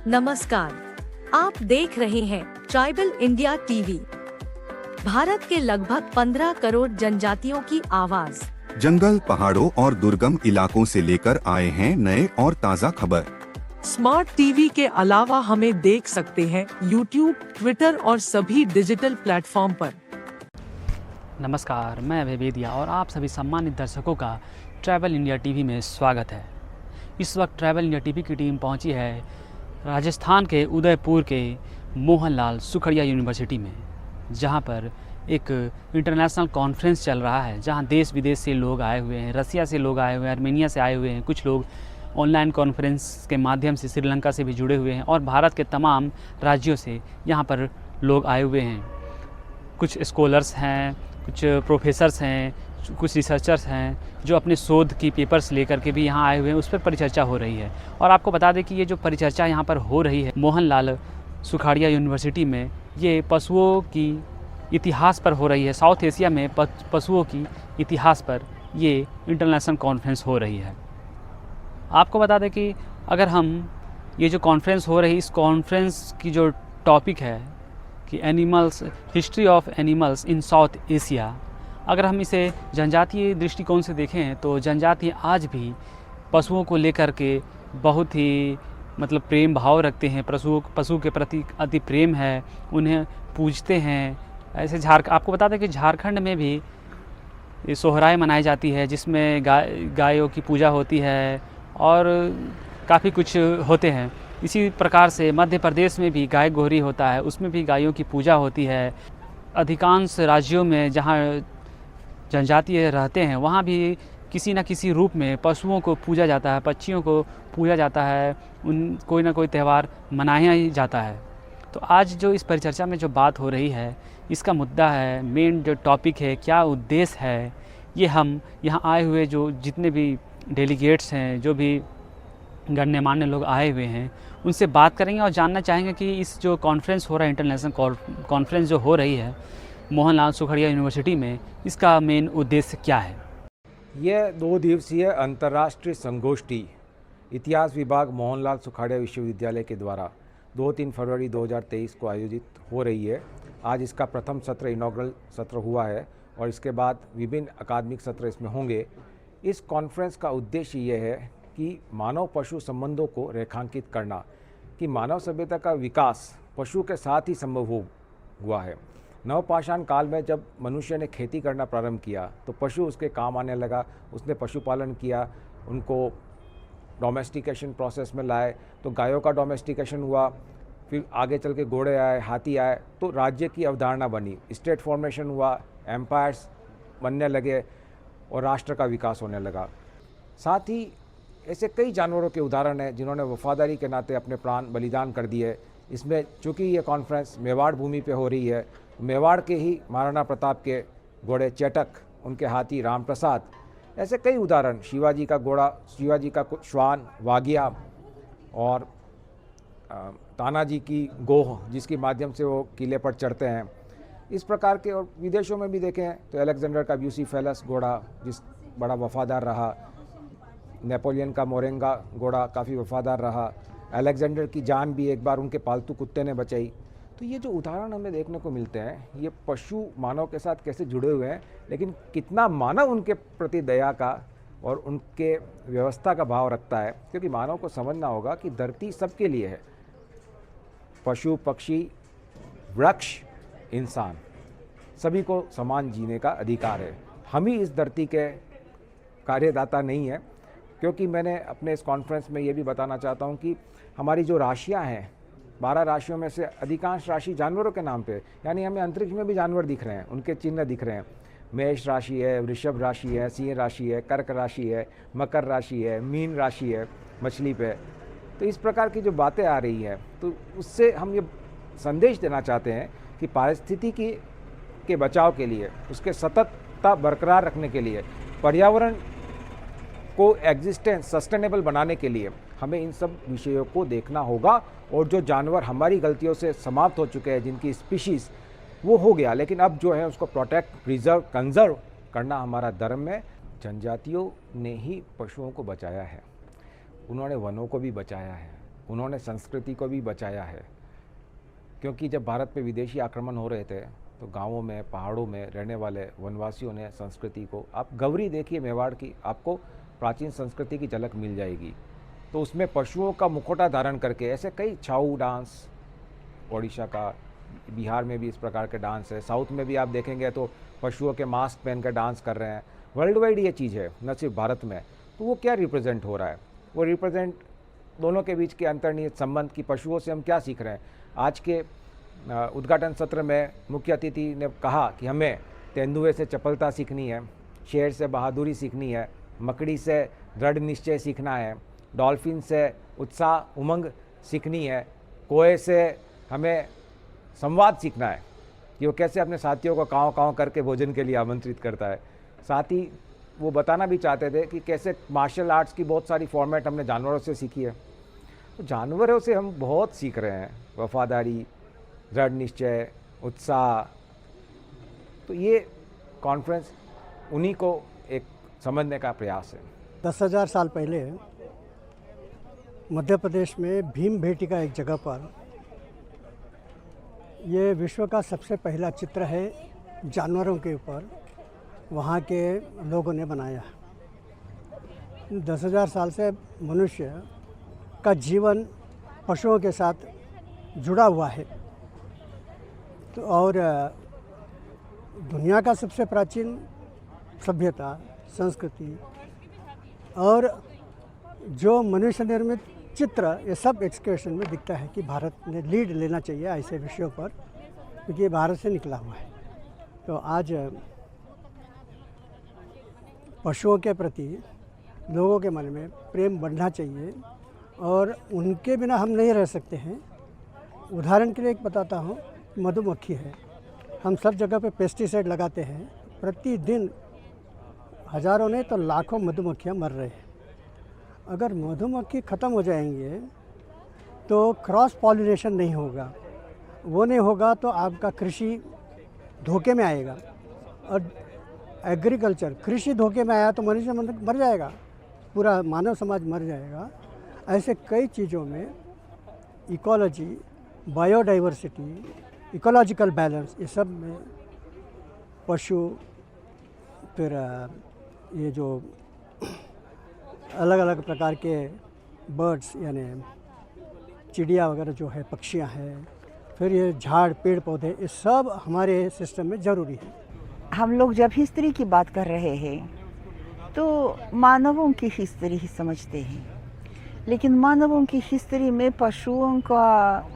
नमस्कार, आप देख रहे हैं ट्राइबल इंडिया टीवी। भारत के लगभग 15 करोड़ जनजातियों की आवाज जंगल, पहाड़ों और दुर्गम इलाकों से लेकर आए हैं नए और ताज़ा खबर। स्मार्ट टीवी के अलावा हमें देख सकते हैं यूट्यूब, ट्विटर और सभी डिजिटल प्लेटफॉर्म पर। नमस्कार, मैं अभय बेदिया और आप सभी सम्मानित दर्शकों का ट्रैवल इंडिया टीवी में स्वागत है। इस वक्त ट्रैवल इंडिया टीवी की टीम पहुंची है राजस्थान के उदयपुर के मोहनलाल सुखड़िया यूनिवर्सिटी में, जहां पर एक इंटरनेशनल कॉन्फ्रेंस चल रहा है, जहां देश विदेश से लोग आए हुए हैं, रसिया से लोग आए हुए हैं, आर्मेनिया से आए हुए हैं, कुछ लोग ऑनलाइन कॉन्फ्रेंस के माध्यम से श्रीलंका से भी जुड़े हुए हैं और भारत के तमाम राज्यों से यहाँ पर लोग आए हुए हैं। कुछ स्कॉलर्स हैं, कुछ प्रोफेसर्स हैं, कुछ रिसर्चर्स हैं जो अपने शोध की पेपर्स लेकर के भी यहाँ आए हुए हैं। उस पर परिचर्चा हो रही है। और आपको बता दें कि ये जो परिचर्चा यहाँ पर हो रही है मोहनलाल सुखाड़िया यूनिवर्सिटी में, ये पशुओं की इतिहास पर हो रही है। साउथ एशिया में पशुओं की इतिहास पर ये इंटरनेशनल कॉन्फ्रेंस हो रही है। आपको बता दें कि अगर हम ये जो कॉन्फ्रेंस हो रही, इस कॉन्फ्रेंस की जो टॉपिक है कि animals, history of animals in south Asia, अगर हम इसे जनजातीय दृष्टिकोण से देखें तो जनजाति आज भी पशुओं को लेकर के बहुत ही प्रेम भाव रखते हैं। पशु के प्रति अति प्रेम है, उन्हें पूजते हैं। ऐसे आपको बता दें कि झारखंड में भी ये सोहराय मनाई जाती है, जिसमें गायों की पूजा होती है और काफ़ी कुछ होते हैं। इसी प्रकार से मध्य प्रदेश में भी गाय गोहरी होता है, उसमें भी गायों की पूजा होती है। अधिकांश राज्यों में जहाँ जनजातीय रहते हैं वहाँ भी किसी न किसी रूप में पशुओं को पूजा जाता है, पक्षियों को पूजा जाता है, कोई ना कोई त्यौहार मनाया ही जाता है। तो आज जो इस परिचर्चा में जो बात हो रही है, इसका मुद्दा है, मेन जो टॉपिक है, क्या उद्देश्य है, ये हम यहाँ आए हुए जो जितने भी डेलीगेट्स हैं, जो भी गणमान्य लोग आए हुए हैं, उनसे बात करेंगे और जानना चाहेंगे कि इस जो कॉन्फ्रेंस हो रहा है, इंटरनेशनल कॉन्फ्रेंस जो हो रही है मोहनलाल सुखड़िया यूनिवर्सिटी में, इसका मेन उद्देश्य क्या है। यह 2 दिवसीय अंतर्राष्ट्रीय संगोष्ठी इतिहास विभाग मोहनलाल सुखाड़िया विश्वविद्यालय के द्वारा 2-3 फरवरी 2023 को आयोजित हो रही है। आज इसका प्रथम सत्र, इनॉग्रल सत्र हुआ है और इसके बाद विभिन्न अकादमिक सत्र इसमें होंगे। इस कॉन्फ्रेंस का उद्देश्य ये है कि मानव पशु संबंधों को रेखांकित करना, कि मानव सभ्यता का विकास पशु के साथ ही संभव हुआ है। नवपाषाण काल में जब मनुष्य ने खेती करना प्रारंभ किया तो पशु उसके काम आने लगा, उसने पशुपालन किया, उनको डोमेस्टिकेशन प्रोसेस में लाए, तो गायों का डोमेस्टिकेशन हुआ, फिर आगे चल के घोड़े आए, हाथी आए, तो राज्य की अवधारणा बनी, स्टेट फॉर्मेशन हुआ, एम्पायर्स बनने लगे और राष्ट्र का विकास होने लगा। साथ ही ऐसे कई जानवरों के उदाहरण हैं जिन्होंने वफादारी के नाते अपने प्राण बलिदान कर दिए। इसमें चूँकि ये कॉन्फ्रेंस मेवाड़ भूमि पे हो रही है, मेवाड़ के ही महाराणा प्रताप के घोड़े चेटक, उनके हाथी राम प्रसाद, ऐसे कई उदाहरण, शिवाजी का घोड़ा, शिवाजी का श्वान वागिया और तानाजी की गोह, जिसके माध्यम से वो किले पर चढ़ते हैं, इस प्रकार के। और विदेशों में भी देखें तो अलेक्जेंडर का ब्यूसीफेलस घोड़ा जिस बड़ा वफादार रहा, नेपोलियन का मोरेंगा घोड़ा काफ़ी वफादार रहा, अलेक्जेंडर की जान भी एक बार उनके पालतू कुत्ते ने बचाई। तो ये जो उदाहरण हमें देखने को मिलते हैं, ये पशु मानव के साथ कैसे जुड़े हुए हैं, लेकिन कितना मानव उनके प्रति दया का और उनके व्यवस्था का भाव रखता है। क्योंकि मानव को समझना होगा कि धरती सबके लिए है, पशु, पक्षी, वृक्ष, इंसान, सभी को समान जीने का अधिकार है। हम ही इस धरती के कार्यदाता नहीं है। क्योंकि मैंने अपने इस कॉन्फ्रेंस में ये भी बताना चाहता हूँ कि हमारी जो राशियाँ हैं, 12 राशियों में से अधिकांश राशि जानवरों के नाम पे, यानी हमें अंतरिक्ष में भी जानवर दिख रहे हैं, उनके चिन्ह दिख रहे हैं। मेष राशि है, वृषभ राशि है, सिंह राशि है, कर्क राशि है, मकर राशि है, मीन राशि है मछली पे। तो इस प्रकार की जो बातें आ रही हैं, तो उससे हम ये संदेश देना चाहते हैं कि पारिस्थितिकी के बचाव के लिए, उसके सततता बरकरार रखने के लिए, पर्यावरण को एग्जिस्टेंस सस्टेनेबल बनाने के लिए हमें इन सब विषयों को देखना होगा। और जो जानवर हमारी गलतियों से समाप्त हो चुके हैं, जिनकी स्पीशीज़ वो हो गया, लेकिन अब जो है उसको प्रोटेक्ट, प्रिजर्व, कंजर्व करना हमारा धर्म है। जनजातियों ने ही पशुओं को बचाया है, उन्होंने वनों को भी बचाया है, उन्होंने संस्कृति को भी बचाया है। क्योंकि जब भारत पे विदेशी आक्रमण हो रहे थे तो गांवों में, पहाड़ों में रहने वाले वनवासियों ने संस्कृति को, आप गौरी देखिए मेवाड़ की, आपको प्राचीन संस्कृति की झलक मिल जाएगी। तो उसमें पशुओं का मुखौटा धारण करके ऐसे कई छाऊ डांस, ओडिशा का, बिहार में भी इस प्रकार के डांस है, साउथ में भी आप देखेंगे तो पशुओं के मास्क पहन कर डांस कर रहे हैं। वर्ल्ड वाइड ये चीज़ है, न सिर्फ भारत में। तो वो क्या रिप्रेजेंट हो रहा है? वो रिप्रेजेंट दोनों के बीच के अंतर्निहित संबंध की, पशुओं से हम क्या सीख रहे हैं। आज के उद्घाटन सत्र में मुख्य अतिथि ने कहा कि हमें तेंदुए से चपलता सीखनी है, शेर से बहादुरी सीखनी है, मकड़ी से दृढ़ निश्चय सीखना है, डॉल्फिन से उत्साह उमंग सीखनी है, कोए से हमें संवाद सीखना है कि वो कैसे अपने साथियों को काँव काँव करके भोजन के लिए आमंत्रित करता है। साथ ही वो बताना भी चाहते थे कि कैसे मार्शल आर्ट्स की बहुत सारी फॉर्मेट हमने जानवरों से सीखी है। तो जानवरों से हम बहुत सीख रहे हैं, वफादारी, दृढ़ निश्चय, उत्साह। तो ये कॉन्फ्रेंस उन्हीं को एक समझने का प्रयास है। 10,000 साल पहले मध्य प्रदेश में भीमबेटका एक जगह पर ये विश्व का सबसे पहला चित्र है जानवरों के ऊपर, वहाँ के लोगों ने बनाया। 10,000 साल से मनुष्य का जीवन पशुओं के साथ जुड़ा हुआ है। तो और दुनिया का सबसे प्राचीन सभ्यता, संस्कृति और जो मनुष्य निर्मित चित्र, ये सब एक्सकर्शन में दिखता है कि भारत ने लीड लेना चाहिए ऐसे विषयों पर, क्योंकि ये भारत से निकला हुआ है। तो आज पशुओं के प्रति लोगों के मन में प्रेम बढ़ना चाहिए और उनके बिना हम नहीं रह सकते हैं। उदाहरण के लिए एक बताता हूँ, मधुमक्खी है। हम सब जगह पे पेस्टिसाइड लगाते हैं, प्रतिदिन हज़ारों नहीं तो लाखों मधुमक्खियाँ मर रहे हैं। अगर मधुमक्खी ख़त्म हो जाएंगे तो क्रॉस पॉलिनेशन नहीं होगा, वो नहीं होगा तो आपका कृषि धोखे में आएगा। और एग्रीकल्चर, कृषि धोखे में आया तो मनुष्य मर जाएगा, पूरा मानव समाज मर जाएगा। ऐसे कई चीज़ों में इकोलॉजी, बायोडाइवर्सिटी, इकोलॉजिकल बैलेंस, ये सब में पशु, फिर ये जो अलग अलग प्रकार के बर्ड्स यानी चिड़िया वगैरह जो है, पक्षियाँ हैं, फिर ये झाड़, पेड़ पौधे, ये सब हमारे सिस्टम में ज़रूरी है। हम लोग जब हिस्ट्री की बात कर रहे हैं तो मानवों की हिस्ट्री ही समझते हैं, लेकिन मानवों की हिस्ट्री में पशुओं का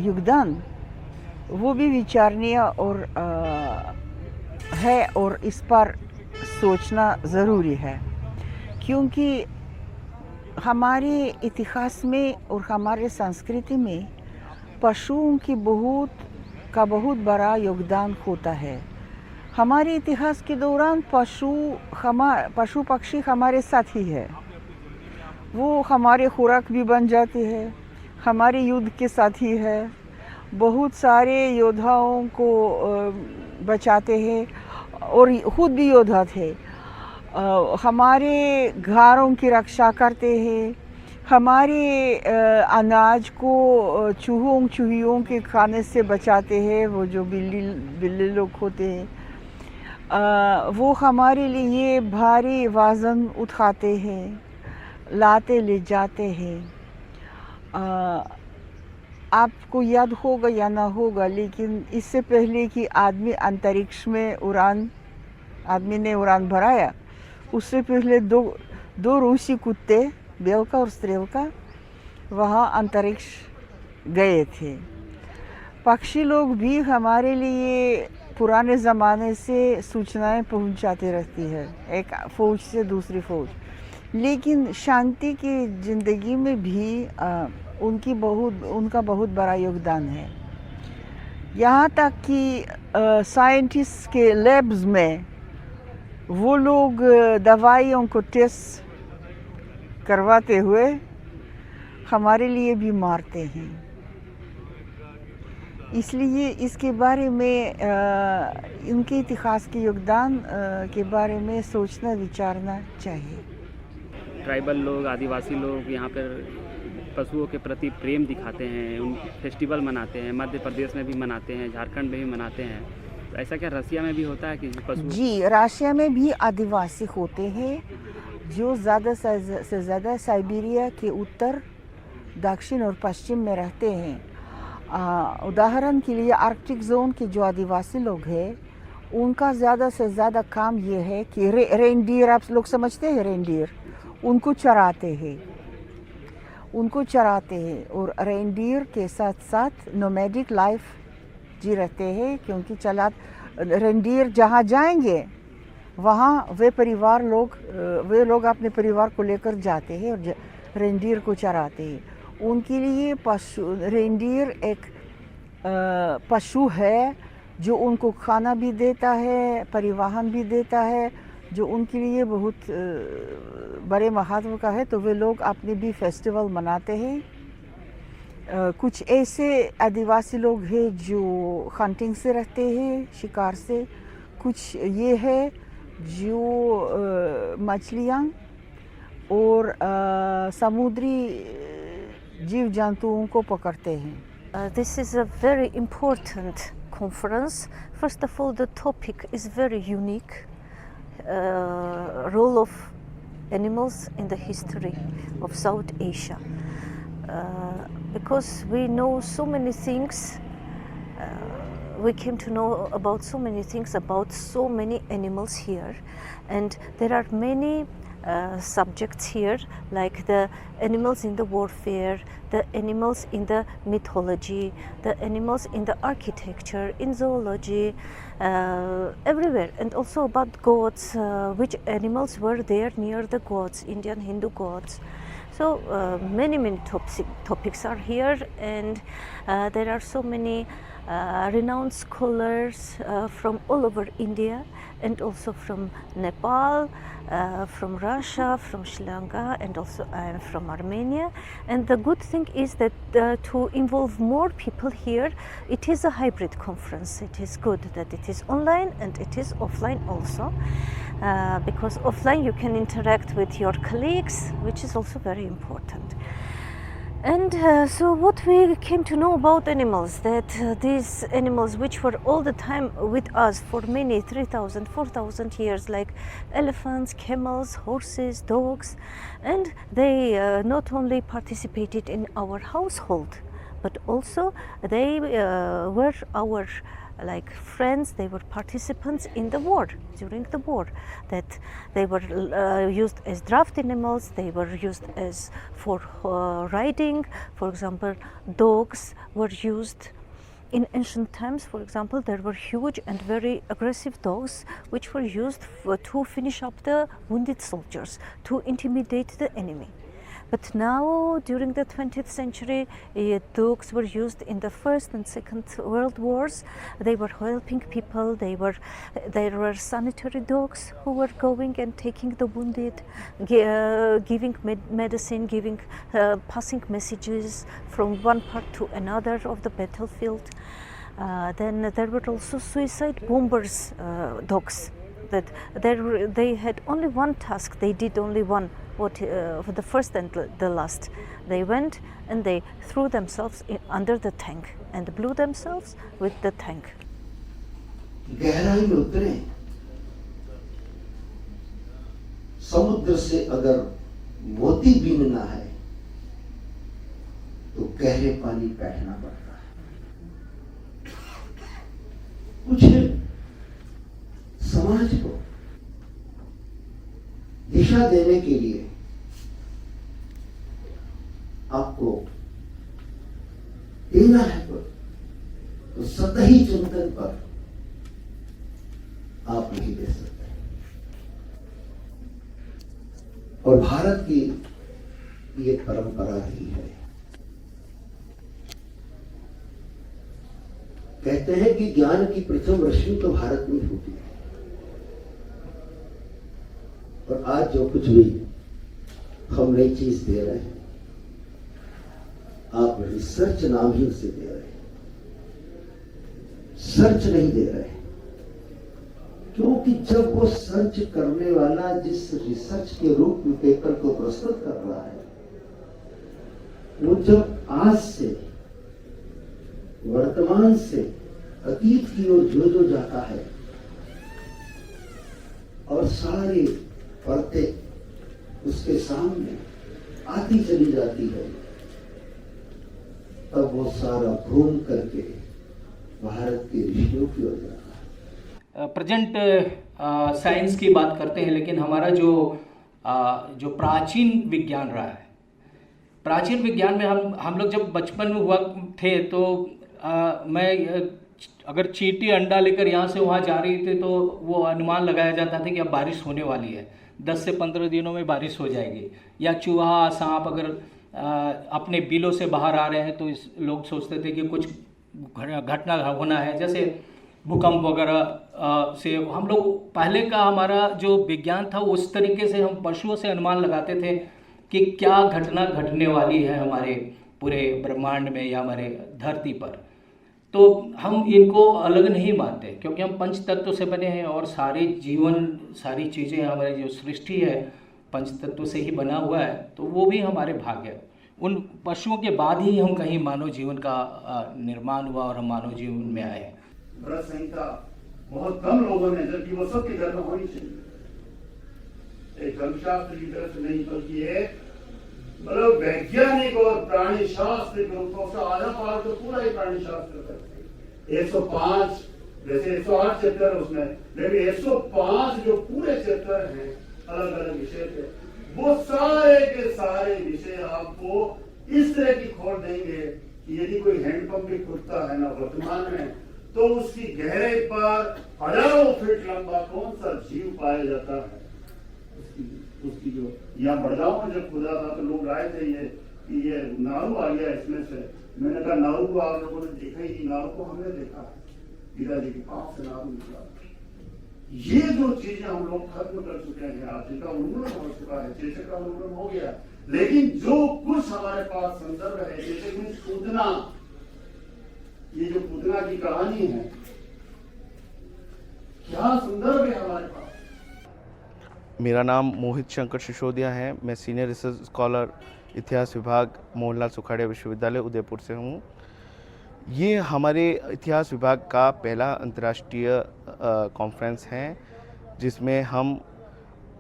योगदान वो भी विचारणीय और है, और इस पर सोचना ज़रूरी है। क्योंकि हमारे इतिहास में और हमारे संस्कृति में पशुओं की बहुत बड़ा योगदान होता है। हमारे इतिहास के दौरान पशु पक्षी हमारे साथ ही है, वो हमारे खुराक भी बन जाती है, हमारे युद्ध के साथी है, बहुत सारे योद्धाओं को बचाते हैं और खुद भी योद्धा थे। हमारे घरों की रक्षा करते हैं, हमारे अनाज को चूहियों के खाने से बचाते हैं, वो जो बिल्ली लोग होते हैं, वो हमारे लिए भारी वज़न उठाते हैं, लाते ले जाते हैं। आपको याद होगा या ना होगा, लेकिन इससे पहले कि आदमी ने उड़ान भराया, उससे पहले दो रूसी कुत्ते, बेलका और स्त्रेलका, वहाँ अंतरिक्ष गए थे। पक्षी लोग भी हमारे लिए पुराने ज़माने से सूचनाएं पहुंचाती रहती है, एक फ़ौज से दूसरी फ़ौज। लेकिन शांति की ज़िंदगी में भी उनका बहुत बड़ा योगदान है। यहाँ तक कि साइंटिस्ट के लैब्स में वो लोग दवाइयों को टेस्ट करवाते हुए हमारे लिए भी मारते हैं। इसलिए इसके बारे में इनके इतिहास के योगदान के बारे में सोचना विचारना चाहिए। ट्राइबल लोग, आदिवासी लोग यहाँ पर पशुओं के प्रति प्रेम दिखाते हैं, उन फेस्टिवल मनाते हैं, मध्य प्रदेश में भी मनाते हैं, झारखंड में भी मनाते हैं। तो ऐसा क्या रसिया में भी होता है कि पशु? जी, रशिया में भी आदिवासी होते हैं जो ज़्यादा से ज़्यादा साइबेरिया के उत्तर, दक्षिण और पश्चिम में रहते हैं। उदाहरण के लिए आर्कटिक जोन के जो आदिवासी लोग हैं उनका ज़्यादा से ज़्यादा काम ये है कि रेनडियर, आप लोग समझते हैं रेनडियर, उनको चराते हैं और रेनडियर के साथ साथ नोमैडिक लाइफ जी रहते हैं, क्योंकि रेनडियर जहाँ जाएंगे वहाँ वे लोग अपने परिवार को लेकर जाते हैं और रेनडियर को चराते हैं। उनके लिए रेनडियर एक पशु है जो उनको खाना भी देता है, परिवहन भी देता है, जो उनके लिए बहुत बड़े महत्व का है। तो वे लोग अपने भी फेस्टिवल मनाते हैं। कुछ ऐसे आदिवासी लोग हैं जो हंटिंग से रहते हैं, शिकार से। कुछ ये है जो मछलियाँ और समुद्री जीव जंतुओं को पकड़ते हैं। This is a very important conference. First of all, the topic is very unique. Role of animals in the history of South Asia. Because we know so many things, we came to know about so many things about so many animals here, and there are many subjects here, like the animals in the warfare, the animals in the mythology, the animals in the architecture, in zoology, everywhere, and also about gods, which animals were there near the gods, Indian Hindu gods. So many topics are here, and there are so many renowned scholars from all over India, and also from Nepal, from Russia, from Sri Lanka, and also from Armenia. And the good thing is that to involve more people here, it is a hybrid conference. It is good that it is online and it is offline also, because offline you can interact with your colleagues, which is also very important. And so what we came to know about animals, that these animals which were all the time with us for many 3,000, 4,000 years, like elephants, camels, horses, dogs, and they not only participated in our household, but also they were our friends. They were participants in the war, during the war, that they were used as draft animals, they were used as for riding. For example, dogs were used in ancient times. For example, there were huge and very aggressive dogs which were used to finish up the wounded soldiers, to intimidate the enemy. But now, during the 20th century, dogs were used in the First and Second World Wars. They were helping people. There were sanitary dogs who were going and taking the wounded, giving medicine, passing messages from one part to another of the battlefield. Then there were also suicide bombers dogs. That they had only one task. They did only one. For the first and the last, they went and they threw themselves under the tank and blew themselves with the tank. गहराई में उतरे, समुद्र से अगर मोती बीनना है तो गहरे पानी बैठना पड़ता है। कुछ समाज को दिशा देने के लिए आपको देना है, तो सतही चिंतन पर आप नहीं दे सकते। और भारत की ये परंपरा रही है। कहते हैं कि ज्ञान की प्रथम रश्मि तो भारत में होती है, और आज जो कुछ भी हम नई चीज दे रहे हैं, आप रिसर्च नाम ही उसे दे रहे हैं, सर्च नहीं दे रहे हैं। क्योंकि जब वो सर्च करने वाला जिस रिसर्च के रूप में पेपर को प्रस्तुत कर रहा है, वो जब आज से वर्तमान से अतीत की ओर जो जाता है और सारी परतें उसके सामने आती चली जाती है, तब वो सारा घूम करके भारत के ऋषियों की ओर जाता है। प्रेजेंट साइंस की बात करते हैं, लेकिन हमारा जो प्राचीन विज्ञान रहा है, प्राचीन विज्ञान में हम लोग जब बचपन में हुआ थे तो मैं अगर चींटी अंडा लेकर यहाँ से वहाँ जा रही थी तो वो अनुमान लगाया जाता था कि अब बारिश होने वाली है, 10 से 15 दिनों में बारिश हो जाएगी। या चूहा सांप अगर अपने बिलों से बाहर आ रहे हैं तो लोग सोचते थे कि कुछ घटना होना है, जैसे भूकंप वगैरह से हम लोग पहले का हमारा जो विज्ञान था उस तरीके से हम पशुओं से अनुमान लगाते थे कि क्या घटना घटने वाली है हमारे पूरे ब्रह्मांड में या हमारे धरती पर। तो हम इनको अलग नहीं मानते क्योंकि हम पंच तत्व से बने हैं और सारे जीवन सारी चीज़ें हमारी जो सृष्टि है पंच तत्व से ही बना हुआ है, तो वो भी हमारे भाग्य है। उन पशुओं के बाद ही हम कहीं मानव जीवन का निर्माण हुआ और हम मानव जीवन में आए। व्रत संहिता बहुत कम लोगों ने, जबकि वो सबके घर में होनी चाहिए, एक धर्मशास्त्र की तरफ से नहीं बल्कि एक मतलब वैज्ञानिक और प्राणी शास्त्र के रूपों से आधा पार तो पूरा ही प्राणी शास्त्र करते। 105 जैसे 108 चैप्टर है उसमें, लेकिन 105 जो पूरे चैप्टर हैं अलग अलग विषय पे, वो सारे के सारे विषय आपको इस तरह की खोल देंगे कि यदि कोई हैंडपंप भी खुदता है ना वर्तमान में, तो उसकी गहराई पर हजारों फीट लंबा कौन सा जीव पाया जाता है। उसकी जो यहाँ बड़गांव में जब खुदा था तो लोग आए थे ये नारू आ गया इसमें से। मैंने कहा नारू को आप लोगों ने देखा ही? नारू को हमने देखा है, पिताजी के पास से नारू निकला। ये जो चीजें हम लोग खत्म कर चुके हैं, आज जिनका उन्मूलन हो चुका है, चेचक का उन्मूलन हो गया, लेकिन जो कुछ हमारे पास संदर्भ है, जैसे कि पूतना, ये जो पूतना की कहानी है, क्या संदर्भ है हमारे पास। मेरा नाम मोहित शंकर सिसोदिया है। मैं सीनियर रिसर्च स्कॉलर इतिहास विभाग मोहनलाल सुखाड़िया विश्वविद्यालय उदयपुर से हूँ। ये हमारे इतिहास विभाग का पहला अंतर्राष्ट्रीय कॉन्फ्रेंस है जिसमें हम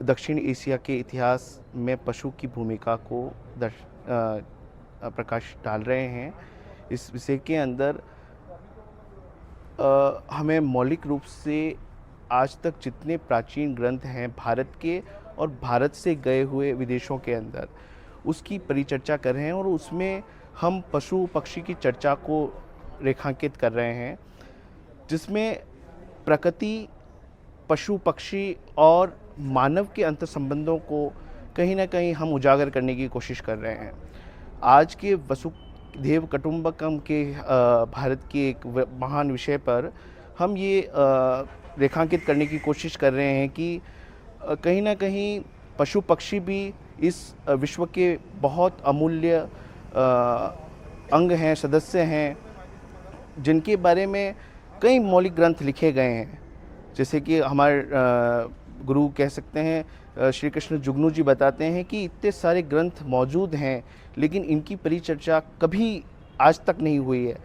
दक्षिण एशिया के इतिहास में पशु की भूमिका को प्रकाश डाल रहे हैं। इस विषय के अंदर हमें मौलिक रूप से आज तक जितने प्राचीन ग्रंथ हैं भारत के और भारत से गए हुए विदेशों के अंदर, उसकी परिचर्चा कर रहे हैं और उसमें हम पशु पक्षी की चर्चा को रेखांकित कर रहे हैं, जिसमें प्रकृति, पशु पक्षी और मानव के अंतर संबंधों को कहीं ना कहीं हम उजागर करने की कोशिश कर रहे हैं। आज के वसुधैव कुटुंबकम के भारत के एक महान विषय पर हम ये रेखांकित करने की कोशिश कर रहे हैं कि कहीं ना कहीं पशु पक्षी भी इस विश्व के बहुत अमूल्य अंग हैं, सदस्य हैं, जिनके बारे में कई मौलिक ग्रंथ लिखे गए हैं। जैसे कि हमारे गुरु कह सकते हैं, श्री कृष्ण जुगनू जी बताते हैं कि इतने सारे ग्रंथ मौजूद हैं लेकिन इनकी परिचर्चा कभी आज तक नहीं हुई है।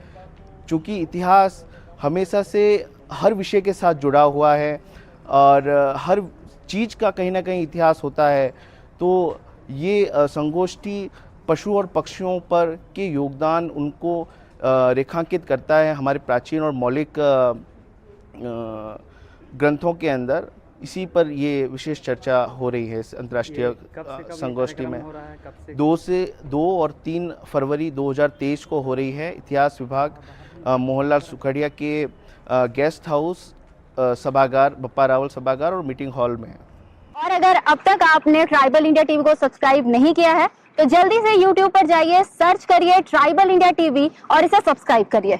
चूँकि इतिहास हमेशा से हर विषय के साथ जुड़ा हुआ है और हर चीज़ का कहीं ना कहीं इतिहास होता है, तो ये संगोष्ठी पशु और पक्षियों पर के योगदान उनको रेखांकित करता है हमारे प्राचीन और मौलिक ग्रंथों के अंदर। इसी पर ये विशेष चर्चा हो रही है इस अंतर्राष्ट्रीय संगोष्ठी में। 2 और 3 फरवरी 2023 को हो रही है। इतिहास विभाग मोहनलाल सुखाड़िया के गेस्ट हाउस सभागार, बप्पा रावल सभागार और मीटिंग हॉल में। और अगर अब तक आपने ट्राइबल इंडिया टीवी को सब्सक्राइब नहीं किया है तो जल्दी से YouTube पर जाइए, सर्च करिए ट्राइबल इंडिया टीवी और इसे सब्सक्राइब करिए।